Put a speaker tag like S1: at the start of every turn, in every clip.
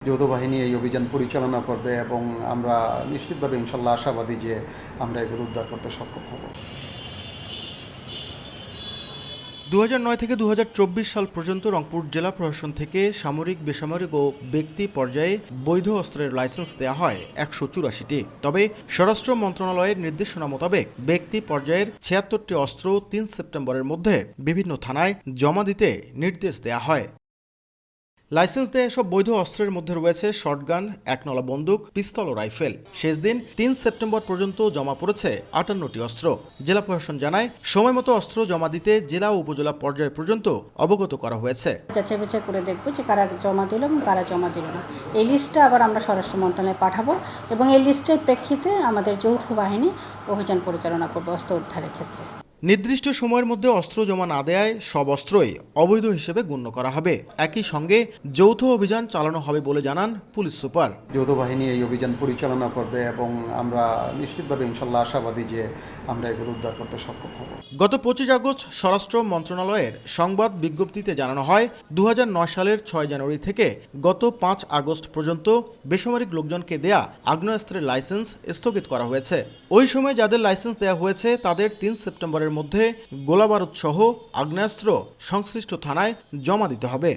S1: যৌথ বাহিনী এই অভিযান পরিচালনা করবে এবং আমরা নিশ্চিতভাবে ইনশাল্লাহ আশাবাদী যে আমরা এগুলো উদ্ধার করতে সক্ষম হব।
S2: 2009 থেকে 2024 সাল পর্যন্ত রংপুর জেলা প্রশাসন থেকে সামরিক, বেসামরিক ও ব্যক্তি পর্যায়ে বৈধ অস্ত্রের লাইসেন্স দেওয়া হয় 184টি। তবে স্বরাষ্ট্র মন্ত্রণালয়ের নির্দেশনা মোতাবেক ব্যক্তি পর্যায়ের 76টি অস্ত্র 3 সেপ্টেম্বরের মধ্যে বিভিন্ন থানায় জমা দিতে নির্দেশ দেওয়া হয়। লাইসেন্স দেয়া এসব বৈধ অস্ত্রের মধ্যে রয়েছে শটগান, একনলা বন্দুক, পিস্তল ও রাইফেল। শেষ দিন 3 সেপ্টেম্বর পর্যন্ত জমা পড়েছে 58টি অস্ত্র। জেলা প্রশাসন জানায়, সময়মতো অস্ত্র জমা দিতে জেলা ও উপজেলা পর্যায় পর্যন্ত অবগত করা হয়েছে।
S3: যাচাই বাছাই করে দেখব যে কারা জমা দিল এবং কারা জমা দিল না। এই লিস্টটা আবার আমরা স্বরাষ্ট্র মন্ত্রণালয়ে পাঠাবো এবং এই লিস্টের প্রেক্ষিতে আমাদের যৌথ বাহিনী অভিযান পরিচালনা করবে অস্ত্র উদ্ধারের ক্ষেত্রে।
S2: নির্দিষ্ট সময়ের মধ্যে অস্ত্র জমা না দেয়ায় সব অস্ত্রই অবৈধ হিসেবে গণ্য করা হবে। একই সঙ্গে যৌথ অভিযান চালানো হবে বলে জানান পুলিশ সুপার।
S1: যৌথ বাহিনী এই অভিযান পরিচালনা করবে এবং আমরা নিশ্চিতভাবে ইনশাল্লাহ আশাবাদী যে আমরা এগুলো উদ্ধার করতে সক্ষম হব।
S2: গত 25 আগস্ট স্বরাষ্ট্র মন্ত্রণালয়ের সংবাদ বিজ্ঞপ্তিতে জানানো হয়, 2009 সালের 6 জানুয়ারি থেকে গত 5 আগস্ট পর্যন্ত বেসামরিক লোকজনকে দেয়া আগ্নেয়াস্ত্রের লাইসেন্স স্থগিত করা হয়েছে। ওই সময় যাদের লাইসেন্স দেওয়া হয়েছে তাদের 3 সেপ্টেম্বরের মধ্যে গোলাবারুদ সহ আগ্নেয়াস্ত্র সংশ্লিষ্ট থানায় জমা দিতে হবে।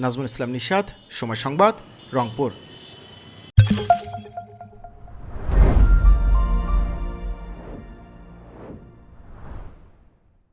S2: নাজমুল ইসলাম নিশাত, সময় সংবাদ, রংপুর।